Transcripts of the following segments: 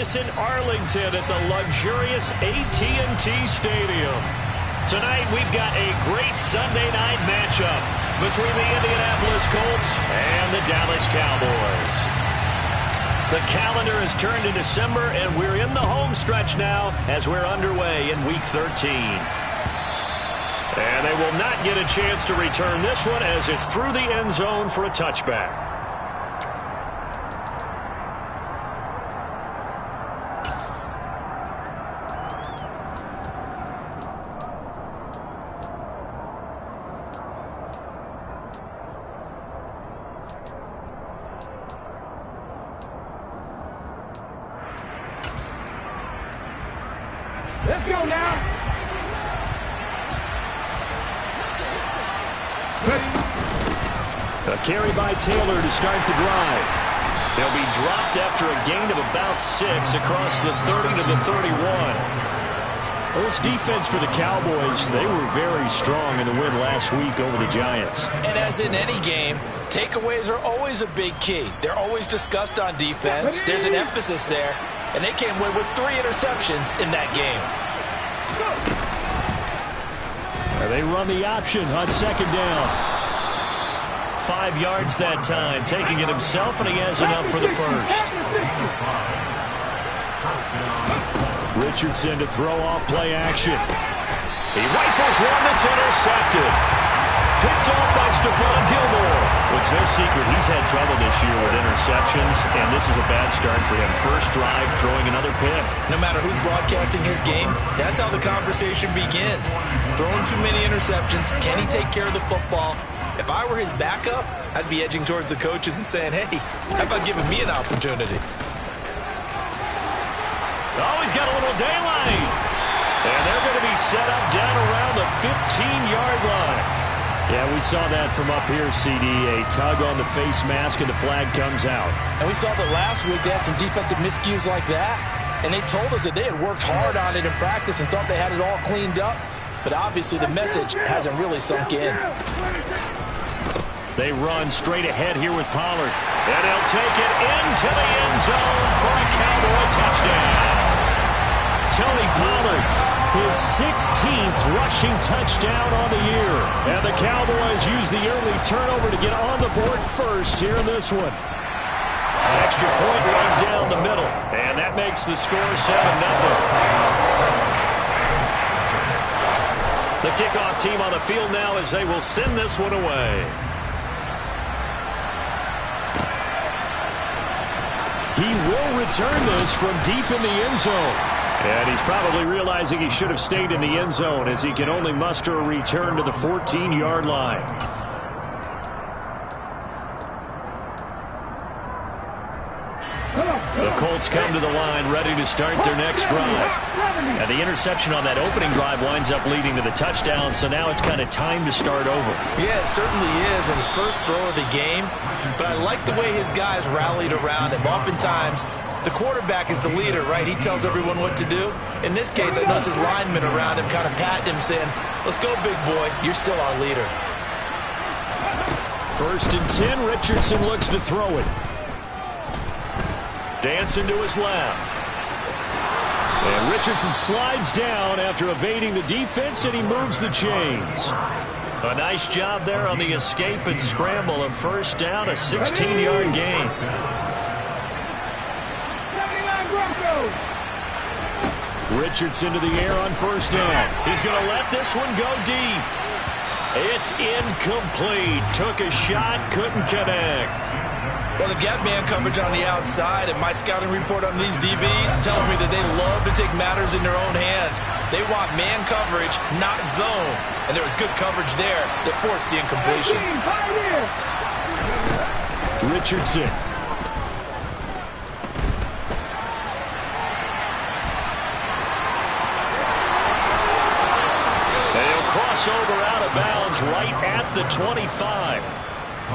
In Arlington at the luxurious AT&T Stadium. Tonight we've got a great Sunday night matchup between the Indianapolis Colts and the Dallas Cowboys. The calendar has turned to December and we're in the home stretch now as we're underway in Week 13. And they will not get a chance to return this one as it's through the end zone for a touchback. Let's go now. A carry by Taylor to start the drive. They'll be dropped after a gain of about 6 across the 30 to the 31. Well, this defense for the Cowboys, they were very strong in the win last week over the Giants. And as in any game, takeaways are always a big key. They're always discussed on defense. There's an emphasis there. And they came away with 3 interceptions in that game. They run the option on second down. 5 yards that time, taking it himself, and he has enough for the first. Richardson to throw off play action. He rifles one that's intercepted. Picked off by Stephon Gilmore. It's no secret he's had trouble this year with interceptions, and this is a bad start for him. First drive, throwing another pick. No matter who's broadcasting his game, that's how the conversation begins. Throwing too many interceptions, can he take care of the football? If I were his backup, I'd be edging towards the coaches and saying, hey, how about giving me an opportunity? Oh, he's got a little daylight. And they're going to be set up down around the 15-yard line. Yeah, we saw that from up here, CD. A tug on the face mask, and the flag comes out. And we saw that last week they had some defensive miscues like that. And they told us that they had worked hard on it in practice and thought they had it all cleaned up. But obviously the message hasn't really sunk in. They run straight ahead here with Pollard. And he'll take it into the end zone for a Cowboy touchdown. Tony Pollard, his 16th rushing touchdown on the year. And the Cowboys use the early turnover to get on the board first here in this one. An extra point right down the middle. And that makes the score 7-0. The kickoff team on the field now as they will send this one away. He will return this from deep in the end zone. And he's probably realizing he should have stayed in the end zone as he can only muster a return to the 14-yard line. The Colts come to the line ready to start their next drive. And the interception on that opening drive winds up leading to the touchdown, so now it's kind of time to start over. Yeah, it certainly is, and his first throw of the game. But I like the way his guys rallied around him. Oftentimes, the quarterback is the leader, right? He tells everyone what to do. In this case, I noticed his linemen around him kind of patting him, saying, let's go, big boy. You're still our leader. 1st and 10, Richardson looks to throw it. Dancing to his left. And Richardson slides down after evading the defense, and he moves the chains. A nice job there on the escape and scramble. A first down, a 16-yard gain. Richardson to the air on first down. He's going to let this one go deep. It's incomplete. Took a shot, couldn't connect. Well, they've got man coverage on the outside, and my scouting report on these DBs tells me that they love to take matters in their own hands. They want man coverage, not zone. And there was good coverage there that forced the incompletion. Richardson. They'll cross over out of bounds right at the 25.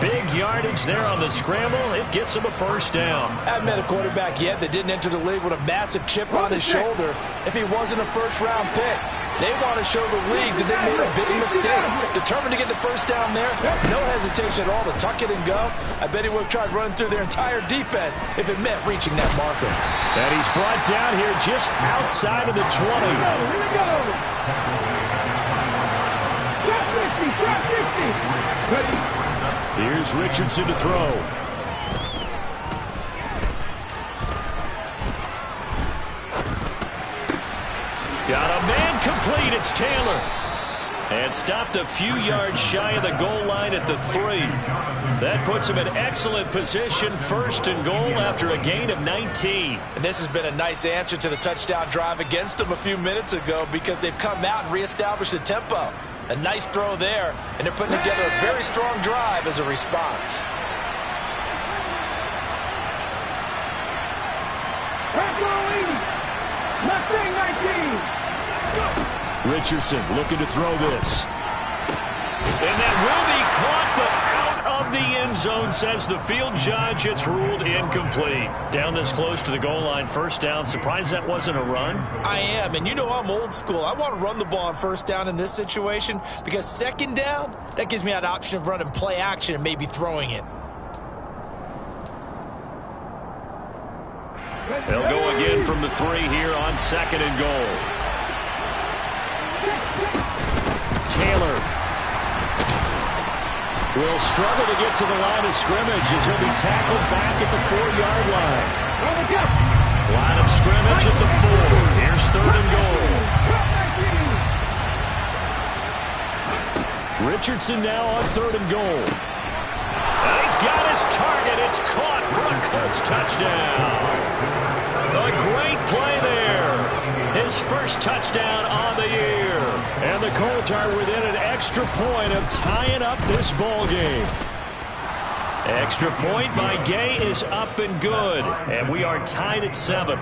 Big yardage there on the scramble. It gets him a first down. I haven't met a quarterback yet that didn't enter the league with a massive chip on his shoulder if he wasn't a first-round pick. They want to show the league that they made a big mistake. Determined to get the first down there. No hesitation at all to tuck it and go. I bet he would have tried running through their entire defense if it meant reaching that marker. And he's brought down here just outside of the 20. Here we go. Trap 50. Here's Richardson to throw. Got a man complete. It's Taylor. And stopped a few yards shy of the goal line at the 3. That puts him in excellent position, 1st and goal after a gain of 19. And this has been a nice answer to the touchdown drive against them a few minutes ago because they've come out and reestablished the tempo. A nice throw there, and they're putting together a very strong drive as a response. Left wing 19. Richardson looking to throw this. And that will be caught, but out of the end zone, says the field judge. It's ruled incomplete. Down this close to the goal line, 1st down. Surprised that wasn't a run? I am, and you know I'm old school. I want to run the ball on 1st down in this situation because 2nd down, that gives me an option of running play action and maybe throwing it. They'll go again from the 3 here on 2nd and goal. Taylor will struggle to get to the line of scrimmage as he'll be tackled back at the 4-yard line. Line of scrimmage at the 4. Here's 3rd and goal. Richardson now on 3rd and goal. And he's got his target. It's caught for a Colts touchdown. A great play there. His 1st touchdown on the year. And the Colts are within an extra point of tying up this ball game. Extra point by Gay is up and good. And we are tied at 7.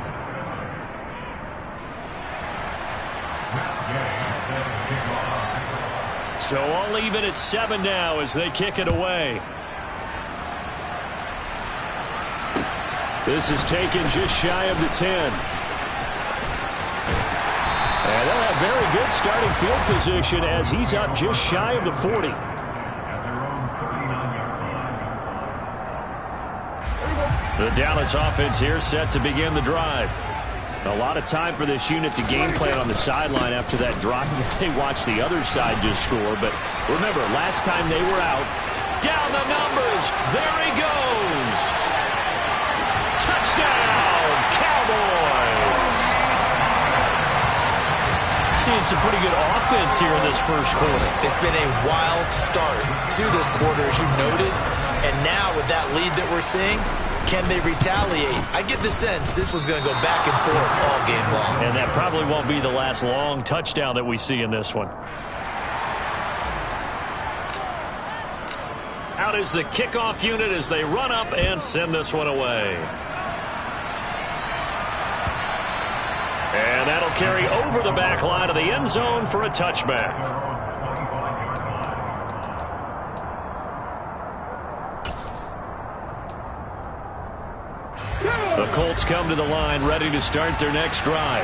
So all even at 7 now as they kick it away. This is taken just shy of the 10. And they'll have very good starting field position as he's up just shy of the 40. The Dallas offense here set to begin the drive. A lot of time for this unit to game plan on the sideline after that drive that they watched the other side just score. But remember, last time they were out, down the numbers, there he goes. Touchdown, Cowboys. Seeing some pretty good offense here in this 1st quarter. It's been a wild start to this quarter, as you noted. And now with that lead that we're seeing, can they retaliate? I get the sense this one's going to go back and forth all game long. And that probably won't be the last long touchdown that we see in this one. Out is the kickoff unit as they run up and send this one away. And that'll carry over the back line of the end zone for a touchback. The Colts come to the line ready to start their next drive.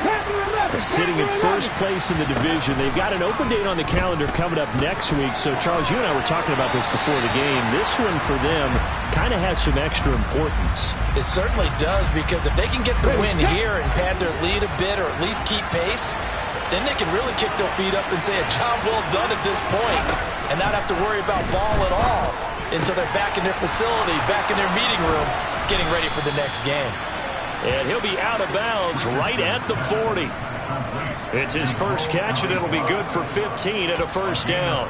Sitting in 1st place in the division. They've got an open date on the calendar coming up next week. So, Charles, you and I were talking about this before the game. This one for them kind of has some extra importance. It certainly does, because if they can get the win here and pad their lead a bit or at least keep pace, then they can really kick their feet up and say a job well done at this point and not have to worry about ball at all until they're back in their facility, back in their meeting room, getting ready for the next game. And he'll be out of bounds right at the 40. It's his 1st catch, and it'll be good for 15 at a 1st down.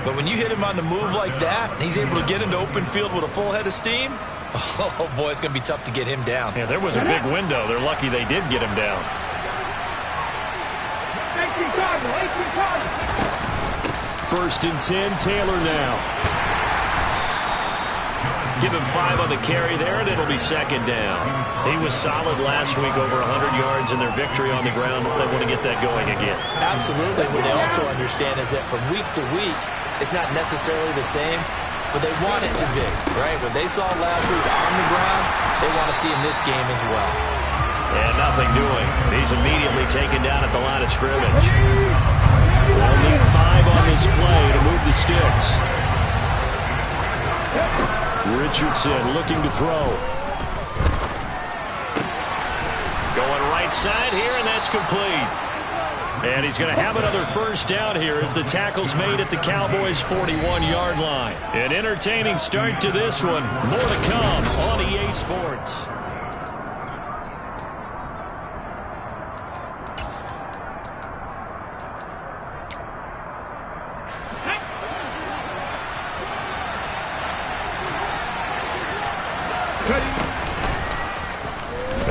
But when you hit him on the move like that, and he's able to get into open field with a full head of steam, oh, boy, it's going to be tough to get him down. Yeah, there was a big window. They're lucky they did get him down. 1st and 10, Taylor now. Give him 5 on the carry there, and it'll be 2nd down. He was solid last week, over 100 yards in their victory on the ground. They want to get that going again. Absolutely. What they also understand is that from week to week, it's not necessarily the same, but they want it to be, right? What they saw last week on the ground, they want to see in this game as well. And nothing doing. He's he's immediately taken down at the line of scrimmage. They'll need 5 on this play to move the sticks. Richardson looking to throw. Going right side here, and that's complete. And he's going to have another first down here as the tackle's made at the Cowboys' 41-yard line. An entertaining start to this one. More to come on EA Sports.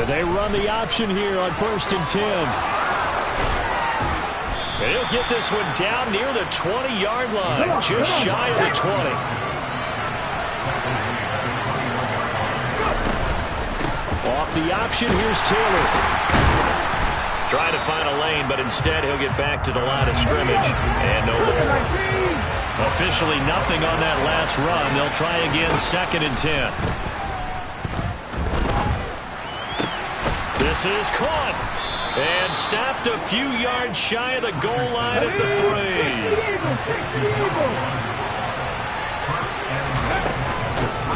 They run the option here on 1st and 10. And he'll get this one down near the 20-yard line, just shy of the 20. Off the option, here's Taylor. Trying to find a lane, but instead he'll get back to the line of scrimmage. And no more. Officially nothing on that last run. They'll try again, 2nd and 10. This is caught and stopped a few yards shy of the goal line at the 3.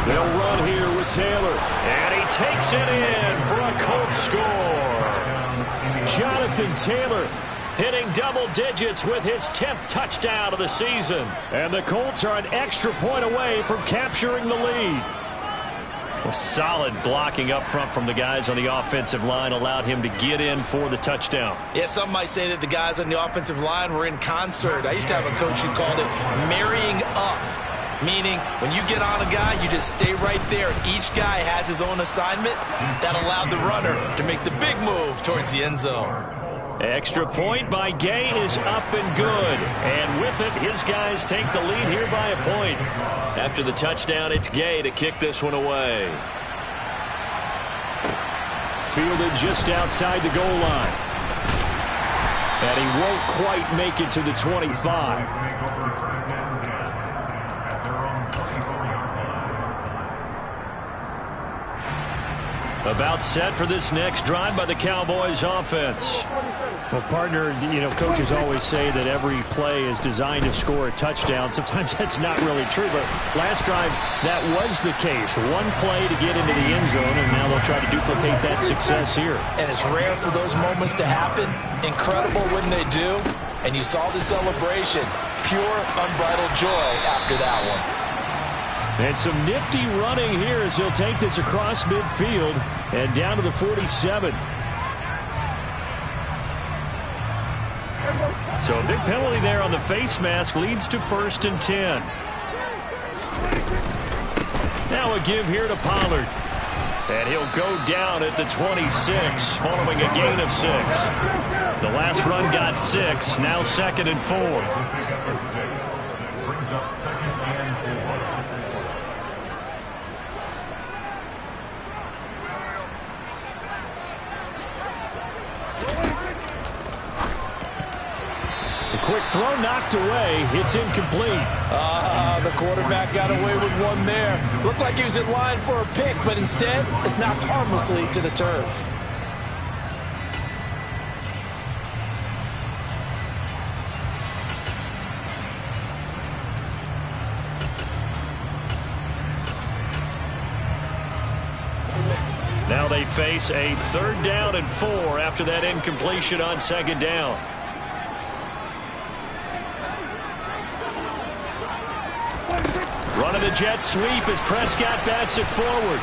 They'll run here with Taylor, and he takes it in for a Colts score. Jonathan Taylor hitting double digits with his 10th touchdown of the season. And the Colts are an extra point away from capturing the lead. Well, solid blocking up front from the guys on the offensive line allowed him to get in for the touchdown. Yeah, some might say that the guys on the offensive line were in concert. I used to have a coach who called it marrying up, meaning when you get on a guy, you just stay right there. Each guy has his own assignment. That allowed the runner to make the big move towards the end zone. Extra point by Gay is up and good. And with it, his guys take the lead here by a point. After the touchdown, it's Gay to kick this one away. Fielded just outside the goal line. And he won't quite make it to the 25. About set for this next drive by the Cowboys offense. Well, partner, coaches always say that every play is designed to score a touchdown. Sometimes that's not really true, but last drive, that was the case. One play to get into the end zone, and now they'll try to duplicate that success here. And it's rare for those moments to happen. Incredible when they do. And you saw the celebration. Pure, unbridled joy after that one. And some nifty running here as he'll take this across midfield and down to the 47. So a big penalty there on the face mask leads to 1st and 10. Now a give here to Pollard. And he'll go down at the 26 following a gain of 6. The last run got 6, now 2nd and 4. Quick throw knocked away. It's incomplete. The quarterback got away with one there. Looked like he was in line for a pick, but instead it's knocked harmlessly to the turf. Now they face a 3rd down and 4 after that incompletion on 2nd down. Running the jet sweep as Prescott bats it forward.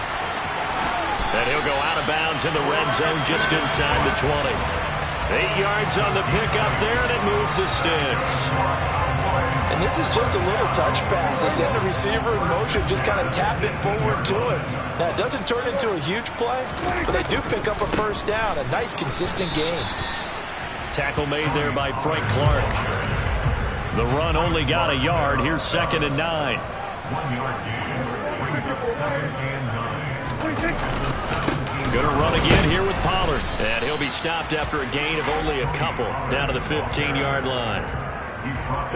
And he'll go out of bounds in the red zone just inside the 20. 8 yards on the pickup there, and it moves the sticks. And this is just a little touch pass. They send the receiver in motion, just kind of tap it forward to him. Now, it doesn't turn into a huge play, but they do pick up a 1st down. A nice, consistent gain. Tackle made there by Frank Clark. The run only got a yard. Here's 2nd and 9. 1 yard gain. 2nd and 9. Going to run again here with Pollard. And he'll be stopped after a gain of only a couple down to the 15-yard line.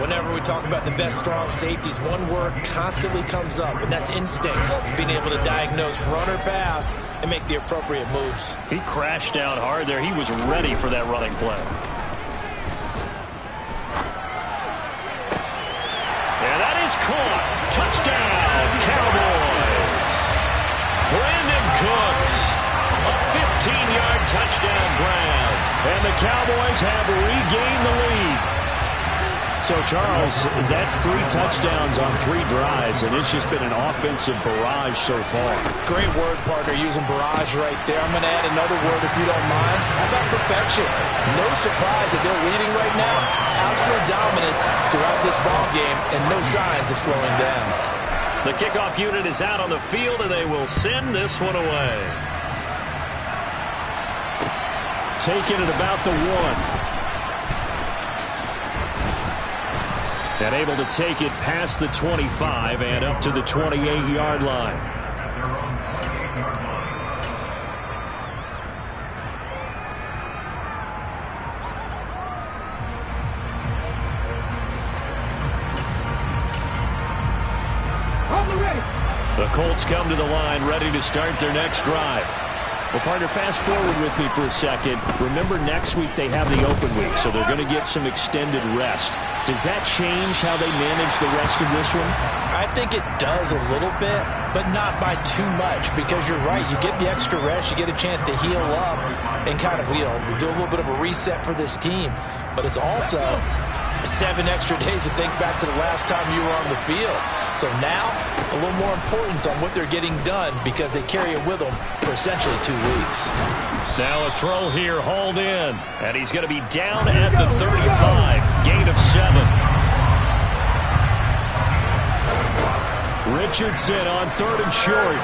Whenever we talk about the best strong safeties, one word constantly comes up, and that's instincts. Being able to diagnose run or pass and make the appropriate moves. He crashed down hard there. He was ready for that running play. And that is caught. Touchdown, Cowboys. Brandon Cooks, a 15-yard touchdown grab. And the Cowboys have regained the lead. So, Charles, that's 3 touchdowns on 3 drives, and it's just been an offensive barrage so far. Great word, partner, using barrage right there. I'm going to add another word if you don't mind. How about perfection? No surprise that they're leading right now. Absolute dominance throughout this ball game, and no signs of slowing down. The kickoff unit is out on the field, and they will send this one away. Taking it about the 1. And able to take it past the 25 and up to the 28-yard line. The Colts come to the line ready to start their next drive. Well, partner, fast forward with me for a second. Remember, next week they have the open week, so they're going to get some extended rest. Does that change how they manage the rest of this one? I think it does a little bit, but not by too much, because you're right. You get the extra rest. You get a chance to heal up and kind of, do a little bit of a reset for this team. But it's also 7 extra days to think back to the last time you were on the field. So now, a little more importance on what they're getting done because they carry it with them for essentially 2 weeks. Now a throw here, hauled in. And he's going to be down at the 35. Gain of 7. Richardson on 3rd and short.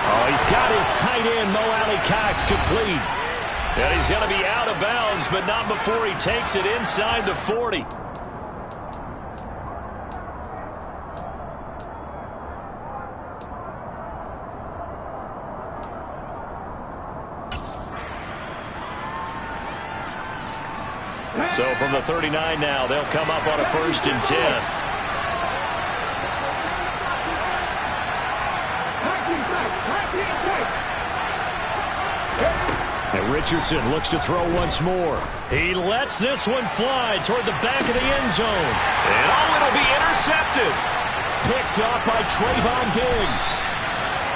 Oh, he's got his tight end, Mo Alley-Cox, complete. And he's going to be out of bounds, but not before he takes it inside the 40. So from the 39 now, they'll come up on a 1st and 10. And Richardson looks to throw once more. He lets this one fly toward the back of the end zone. And it'll be intercepted. Picked up by Trayvon Diggs.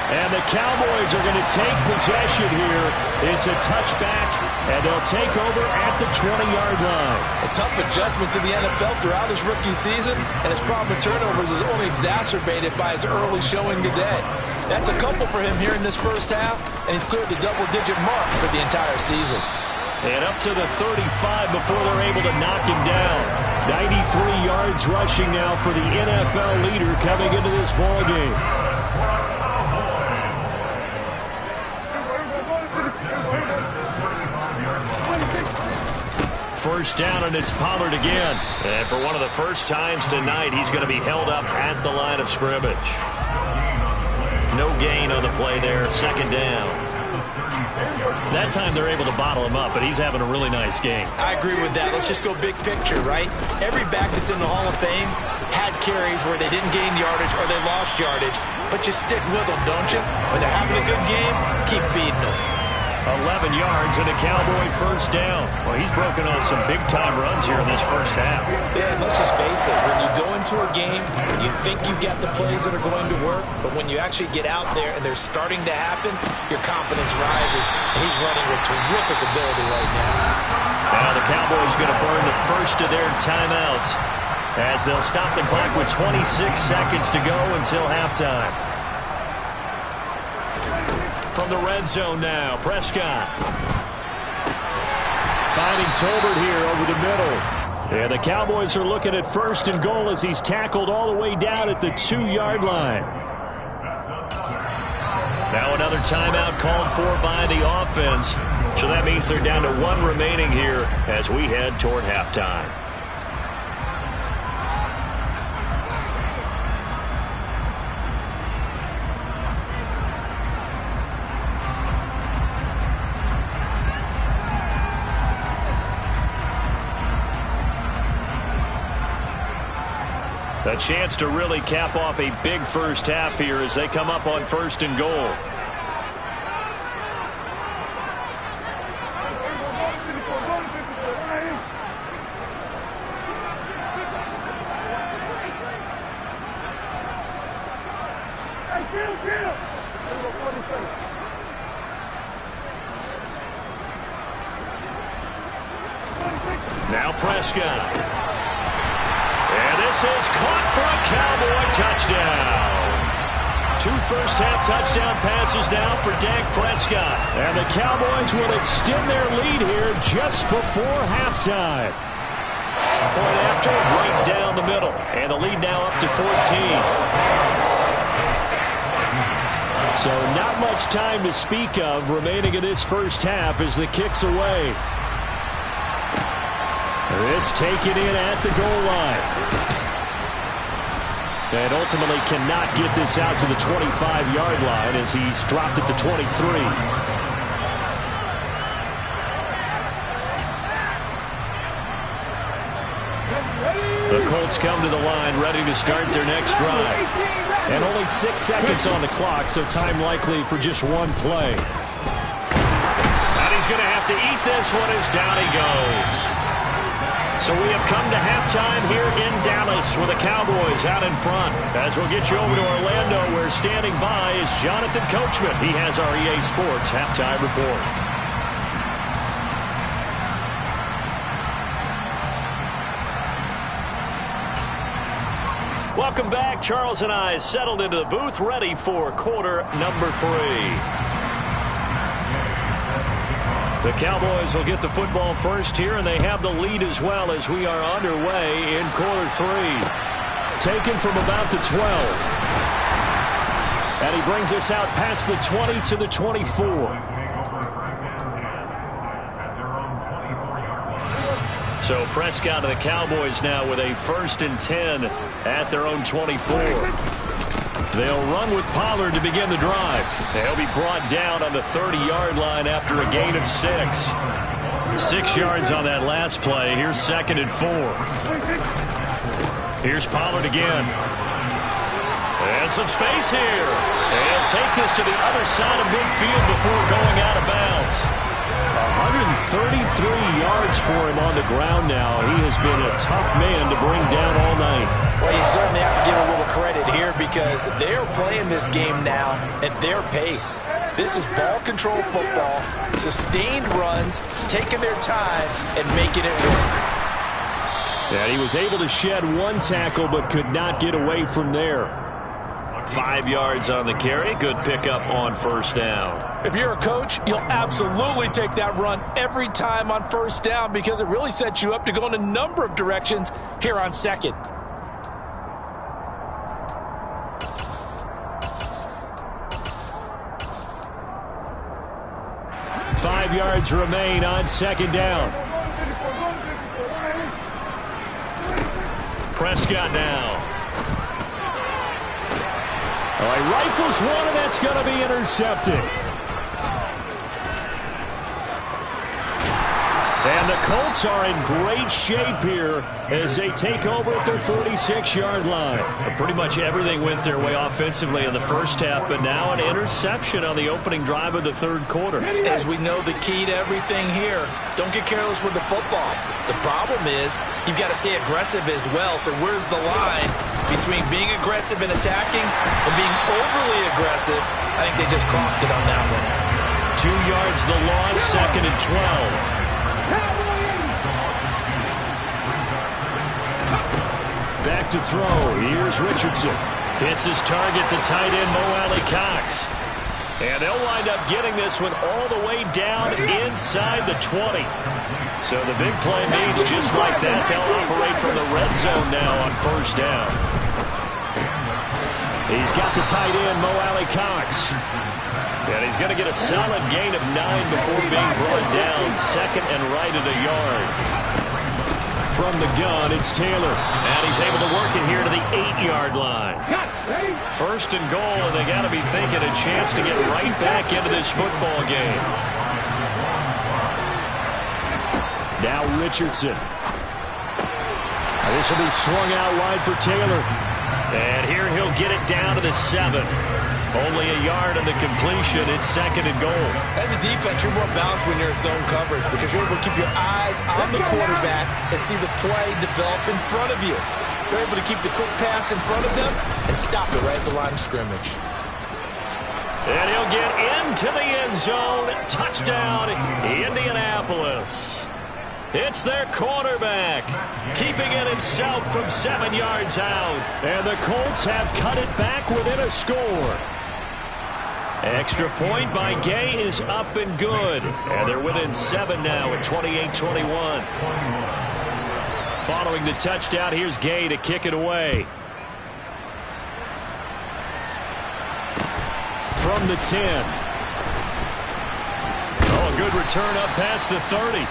And the Cowboys are going to take possession here. It's a touchback, and they'll take over at the 20-yard line. A tough adjustment to the NFL throughout his rookie season, and his problem with turnovers is only exacerbated by his early showing today. That's a couple for him here in this first half, and he's cleared the double-digit mark for the entire season. And up to the 35 before they're able to knock him down. 93 yards rushing now for the NFL leader coming into this ballgame. First down, and it's Pollard again. And for one of the first times tonight, he's going to be held up at the line of scrimmage. No gain on the play there. 2nd down. That time they're able to bottle him up, but he's having a really nice game. I agree with that. Let's just go big picture, right? Every back that's in the Hall of Fame had carries where they didn't gain yardage or they lost yardage, but you stick with them, don't you? When they're having a good game, keep feeding them. 11 yards and a Cowboy first down. Well, he's broken off some big-time runs here in this first half. Yeah, and let's just face it. When you go into a game, you think you've got the plays that are going to work, but when you actually get out there and they're starting to happen, your confidence rises, and he's running with terrific ability right now. Now the Cowboys going to burn the first of their timeouts as they'll stop the clock with 26 seconds to go until halftime. From the red zone now, Prescott. Finding Tolbert here over the middle. And the Cowboys are looking at 1st and goal as he's tackled all the way down at the 2-yard line. Now another timeout called for by the offense. So that means they're down to 1 remaining here as we head toward halftime. A chance to really cap off a big first half here as they come up on 1st and goal. Now Prescott. And this is caught for a Cowboy touchdown. 2 first-half touchdown passes now for Dak Prescott. And the Cowboys will extend their lead here just before halftime. Point after, right down the middle. And the lead now up to 14. So not much time to speak of remaining in this first half as the kick's away. This taken in at the goal line. And ultimately cannot get this out to the 25-yard line as he's dropped it to 23. The Colts come to the line ready to start their next drive. And only 6 seconds on the clock, so time likely for just one play. And he's going to have to eat this one as down he goes. So we have come to halftime here in Dallas with the Cowboys out in front. As we'll get you over to Orlando, where standing by is Jonathan Coachman. He has our EA Sports halftime report. Welcome back. Charles and I settled into the booth, ready for quarter number 3. The Cowboys will get the football first here, and they have the lead as well as we are underway in quarter 3. Taken from about the 12. And he brings us out past the 20 to the 24. So Prescott and the Cowboys now with a 1st and 10 at their own 24. They'll run with Pollard to begin the drive. They'll be brought down on the 30-yard line after a gain of 6. 6 yards on that last play. Here's 2nd and 4. Here's Pollard again. And some space here. They'll take this to the other side of midfield before going out of bounds. 133 yards for him on the ground now. He has been a tough man to bring down all night. Well, you certainly have to give a little credit here because they're playing this game now at their pace. This is ball control football, sustained runs, taking their time, and making it work. And he was able to shed 1 tackle but could not get away from there. 5 yards on the carry. Good pickup on 1st down. If you're a coach, you'll absolutely take that run every time on 1st down because it really sets you up to go in a number of directions here on 2nd. Five yards remain on 2nd down. Prescott now. Oh, he rifles one, and that's going to be intercepted. And the Colts are in great shape here as they take over at their 46-yard line. Pretty much everything went their way offensively in the first half, but now an interception on the opening drive of the 3rd quarter. As we know, the key to everything here, don't get careless with the football. The problem is you've got to stay aggressive as well. So where's the line between being aggressive and attacking and being overly aggressive? I think they just crossed it on that one. 2 yards the loss, 2nd and 12. Back to throw. Here's Richardson. Hits his target, the tight end, Mo Alley-Cox. And they'll wind up getting this one all the way down inside the 20. So the big play means just like that, they'll operate from the red zone now on 1st down. He's got the tight end, Mo Alley-Cox. And he's going to get a solid gain of 9 before being brought down. 2nd and right at a yard. From the gun, it's Taylor. And he's able to work it here to the 8-yard line. 1st and goal, and they got to be thinking a chance to get right back into this football game. Now Richardson. This will be swung out wide for Taylor. And here he'll get it down to the 7. Only a yard on the completion. It's 2nd and goal. As a defense, you're more balanced when you're in zone coverage because you're able to keep your eyes on the quarterback and see the play develop in front of you. You're able to keep the quick pass in front of them and stop it right at the line of scrimmage. And he'll get into the end zone. Touchdown, Indianapolis. It's their quarterback, keeping it himself from 7 yards out. And the Colts have cut it back within a score. Extra point by Gay is up and good. And they're within 7 now at 28-21. Following the touchdown, here's Gay to kick it away. From the 10. Oh, a good return up past the 30.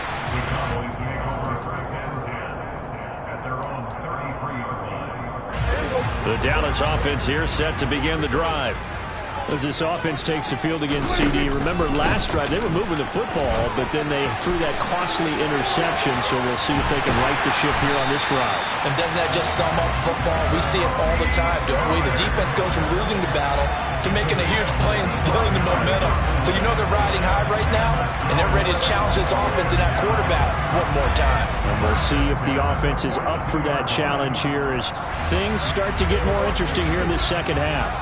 The Dallas offense here set to begin the drive. As this offense takes the field against CD, remember last drive they were moving the football, but then they threw that costly interception, so we'll see if they can right the ship here on this drive. And doesn't that just sum up football? We see it all the time, don't we? The defense goes from losing the battle to making a huge play and stealing the momentum. So you know they're riding high right now, and they're ready to challenge this offense and that quarterback one more time. And we'll see if the offense is up for that challenge here as things start to get more interesting here in this second half.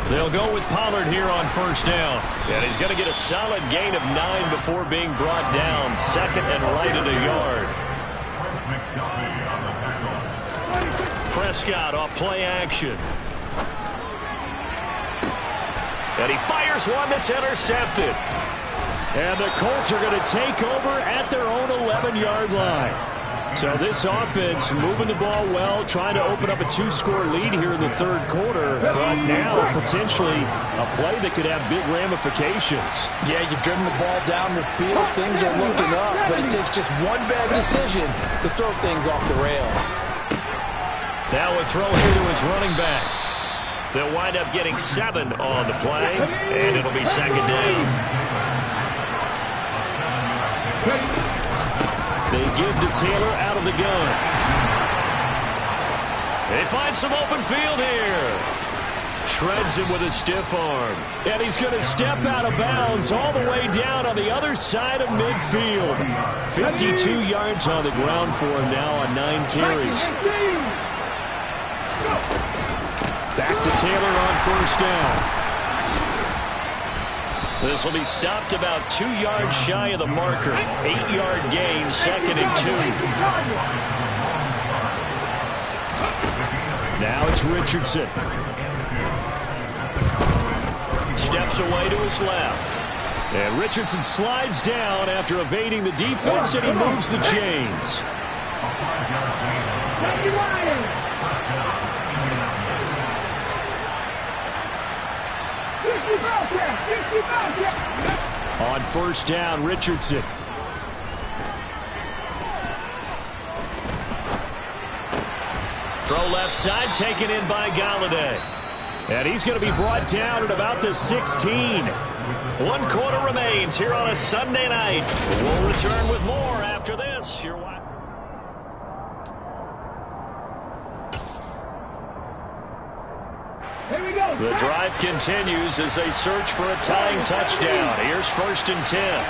They'll go with Pollard here on first down. And he's going to get a solid gain of 9 before being brought down. 2nd and right at a yard. Prescott off play action. And he fires one that's intercepted. And the Colts are going to take over at their own 11-yard line. So this offense moving the ball well, trying to open up a 2-score lead here in the third quarter, but now potentially a play that could have big ramifications. Yeah, you've driven the ball down the field, things are looking up, but it takes just one bad decision to throw things off the rails. Now a throw here to his running back. They'll wind up getting 7 on the play, and it'll be 2nd down. They give to Taylor out of the gun. They find some open field here. Shreds him with a stiff arm. And he's going to step out of bounds all the way down on the other side of midfield. 52 yards on the ground for him now on 9 carries. Back to Taylor on first down. This will be stopped about 2 yards shy of the marker. 8-yard gain, 2nd and 2. Now it's Richardson. Steps away to his left. And Richardson slides down after evading the defense, and he moves the chains. On first down, Richardson. Throw left side, taken in by Galladay. And he's going to be brought down at about the 16. 1 quarter remains here on a Sunday night. We'll return with more after this. You're watching. The drive continues as they search for a tying touchdown. Here's 1st and 10.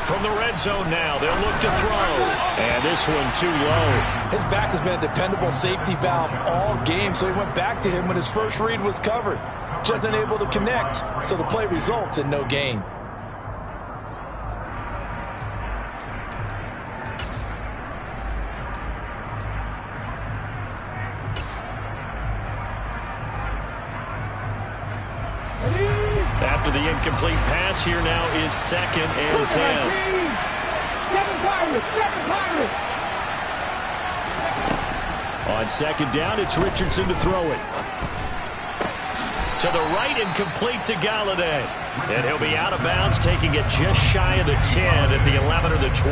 From the red zone now, they'll look to throw. And this one too low. His back has been a dependable safety valve all game, so he went back to him when his first read was covered. Just unable to connect, so the play results in no gain. After the incomplete pass, here now is 2nd and 10. On 2nd down, it's Richardson to throw it. To the right and complete to Galladay. And he'll be out of bounds, taking it just shy of the 10 at the 11 or the 12.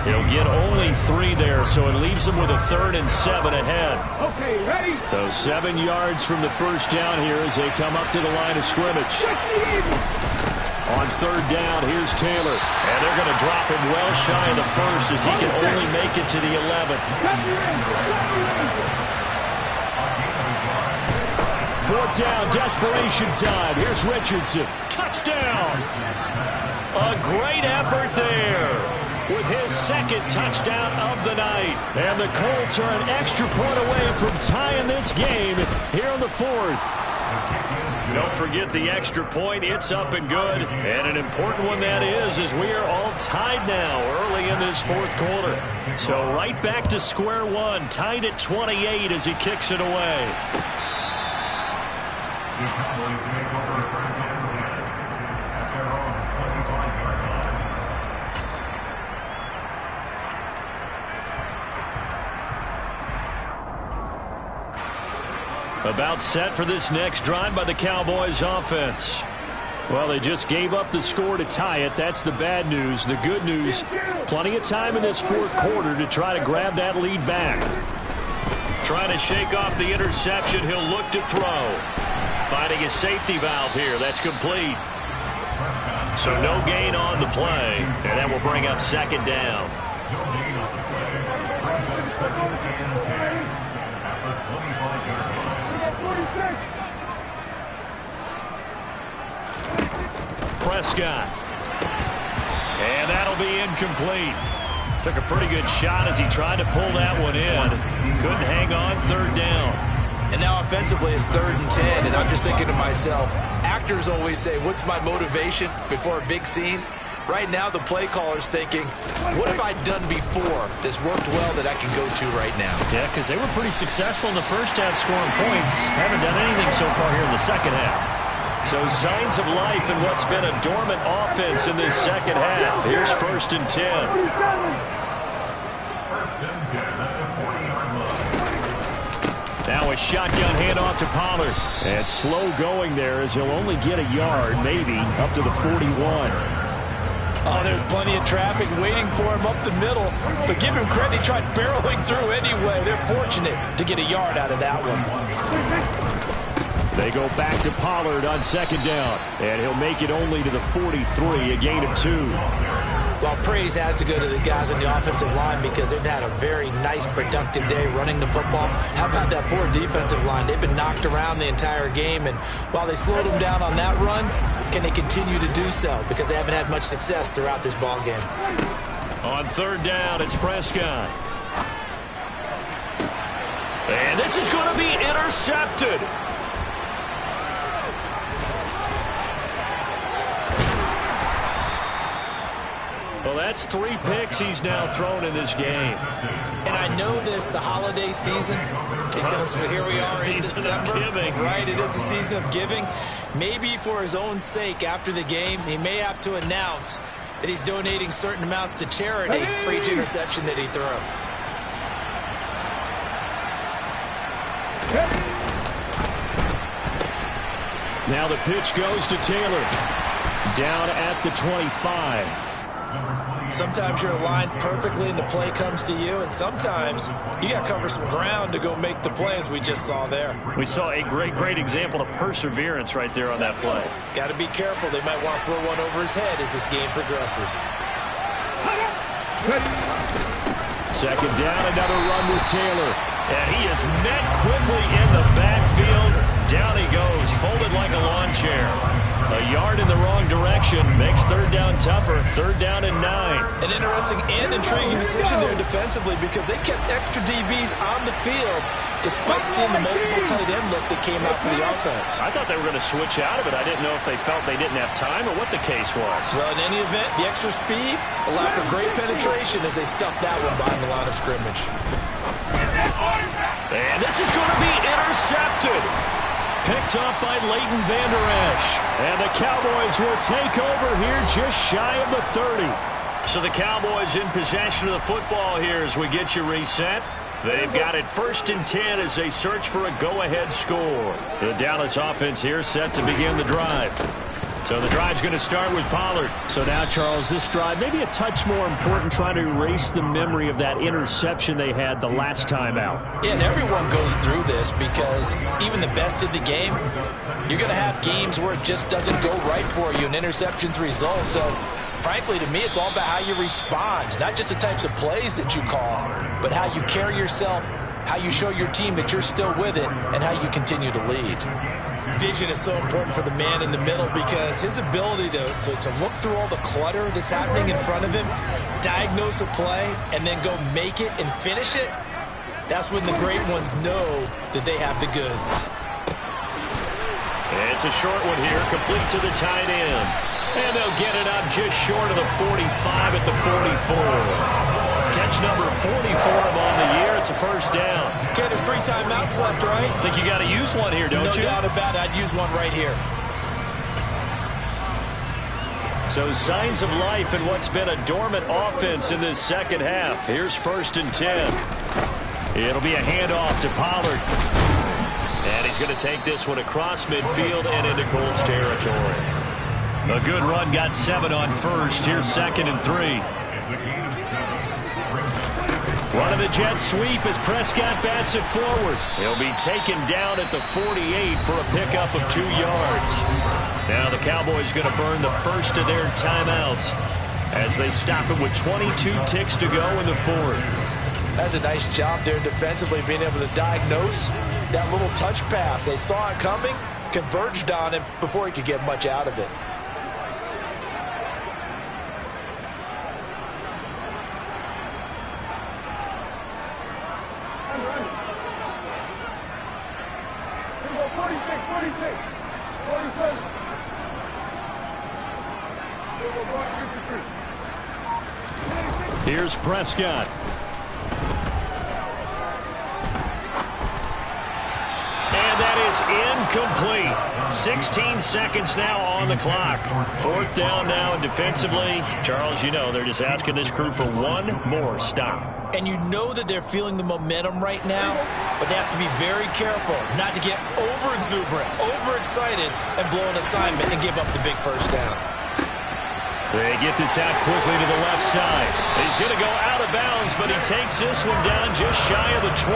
He'll get only 3 there, so it leaves him with a 3rd and 7 ahead. Okay, ready? So 7 yards from the first down here as they come up to the line of scrimmage. On 3rd down, here's Taylor. And they're going to drop him well shy of the first as he can only make it to the 11. 4th down, desperation time. Here's Richardson. Touchdown! A great effort there with his 2nd touchdown of the night. And the Colts are an extra point away from tying this game here in the 4th. Don't forget the extra point. It's up and good. And an important one that is, as we are all tied now early in this 4th quarter. So right back to square one, tied at 28 as he kicks it away. The Cowboys make over the first down at their own 25-yard line. About set for this next drive by the Cowboys offense. Well, they just gave up the score to tie it. That's the bad news. The good news, plenty of time in this 4th quarter to try to grab that lead back. Trying to shake off the interception. He'll look to throw. Finding a safety valve here. That's complete. So no gain on the play. And that will bring up 2nd down. No gain on the play. Second and 10 at the 25-yard line. Prescott. And that'll be incomplete. Took a pretty good shot as he tried to pull that one in. Couldn't hang on 3rd down. And now offensively it's 3rd and 10, and I'm just thinking to myself, actors always say, what's my motivation before a big scene? Right now the play caller's thinking, what have I done before that's worked well that I can go to right now? Yeah, because they were pretty successful in the first half scoring points. Haven't done anything so far here in the second half. So signs of life in what's been a dormant offense in this second half. Here's 1st and 10. Now a shotgun handoff to Pollard. And slow going there as he'll only get a yard, maybe, up to the 41. Oh, there's plenty of traffic waiting for him up the middle. But give him credit, he tried barreling through anyway. They're fortunate to get a yard out of that one. They go back to Pollard on 2nd down. And he'll make it only to the 43, a gain of 2. Well, praise has to go to the guys on the offensive line because they've had a very nice, productive day running the football. How about that poor defensive line? They've been knocked around the entire game, and while they slowed them down on that run, can they continue to do so? Because they haven't had much success throughout this ball game. On 3rd down, it's Prescott. And this is going to be intercepted. Well, that's 3 picks he's now thrown in this game. And I know this, the holiday season, because here we are in December. Right, it is the season of giving. Maybe for his own sake after the game, he may have to announce that he's donating certain amounts to charity for each interception that he threw. Now the pitch goes to Taylor. Down at the 25. Sometimes you're aligned perfectly and the play comes to you, and sometimes you got to cover some ground to go make the play, as we just saw there. We saw a great example of perseverance right there on that play. Got to be careful. They might want to throw one over his head as this game progresses. 2nd down, another run with Taylor. And he is met quickly in the backfield. Down he goes, folded like a lawn chair. A yard in the wrong direction makes 3rd down tougher. 3rd down and 9. An interesting and intriguing decision there defensively because they kept extra DBs on the field despite seeing the multiple tight end look that came out for the offense. I thought they were going to switch out of it. I didn't know if they felt they didn't have time or what the case was. Well, in any event, the extra speed allowed for great penetration as they stuffed that one behind the line of scrimmage. And this is going to be intercepted. Picked up by Leighton Vander Esch. And the Cowboys will take over here just shy of the 30. So the Cowboys in possession of the football here as we get you reset. They've got it 1st and 10 as they search for a go-ahead score. The Dallas offense here set to begin the drive. So the drive's going to start with Pollard. So now, Charles, this drive maybe a touch more important, trying to erase the memory of that interception they had the last time out. Yeah, and everyone goes through this because even the best in the game, you're going to have games where it just doesn't go right for you, and interceptions result. So, frankly, to me, it's all about how you respond, not just the types of plays that you call, but how you carry yourself, how you show your team that you're still with it, and how you continue to lead. Vision is so important for the man in the middle because his ability to look through all the clutter that's happening in front of him, diagnose a play, and then go make it and finish it, that's when the great ones know that they have the goods. It's a short one here, complete to the tight end. And they'll get it up just short of the 45 at the 44. Catch number 44 on the year. It's a first down. Okay, there's 3 timeouts left, right? I think you got to use one here, don't you? No doubt about it. I'd use one right here. So signs of life in what's been a dormant offense in this second half. Here's 1st and 10. It'll be a handoff to Pollard. And he's going to take this one across midfield and into Colts territory. A good run, got 7 on first. Here's 2nd and 3. One of the Jets sweep as Prescott bats it forward. He'll be taken down at the 48 for a pickup of 2 yards. Now the Cowboys going to burn the first of their timeouts as they stop it with 22 ticks to go in the 4th. That's a nice job there defensively, being able to diagnose that little touch pass. They saw it coming, converged on him before he could get much out of it. Here's Prescott. And that is incomplete. 16 seconds now on the clock. 4th down now, and defensively, Charles, you know, they're just asking this crew for one more stop. And you know that they're feeling the momentum right now, but they have to be very careful not to get over-exuberant, overexcited, and blow an assignment and give up the big first down. They get this out quickly to the left side. He's going to go out of bounds, but he takes this one down just shy of the 20.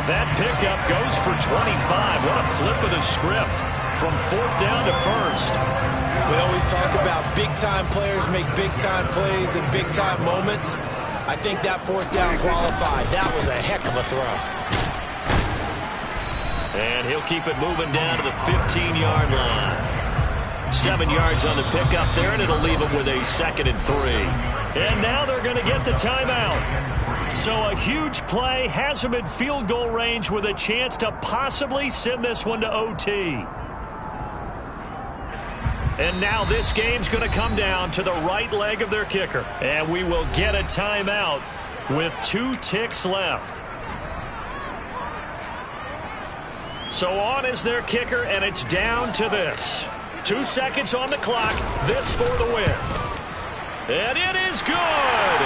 That pickup goes for 25. What a flip of the script from 4th down to 1st. We always talk about big-time players make big-time plays in big-time moments. I think that 4th down qualified. That was a heck of a throw. And he'll keep it moving down to the 15-yard line. 7 yards on the pickup there, and it'll leave them with a 2nd and 3. And now they're going to get the timeout. So a huge play has them in field goal range with a chance to possibly send this one to OT. And now this game's going to come down to the right leg of their kicker. And we will get a timeout with 2 ticks left. So on is their kicker, and it's down to this. 2 seconds on the clock. This for the win. And it is good.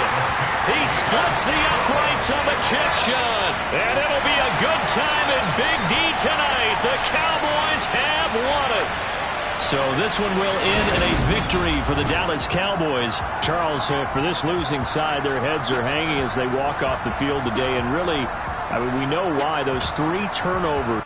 He splits the uprights on the chip shot. And it'll be a good time in Big D tonight. The Cowboys have won it. So this one will end in a victory for the Dallas Cowboys. Charles, for this losing side, their heads are hanging as they walk off the field today. And really, I mean, we know why. Those 3 turnovers.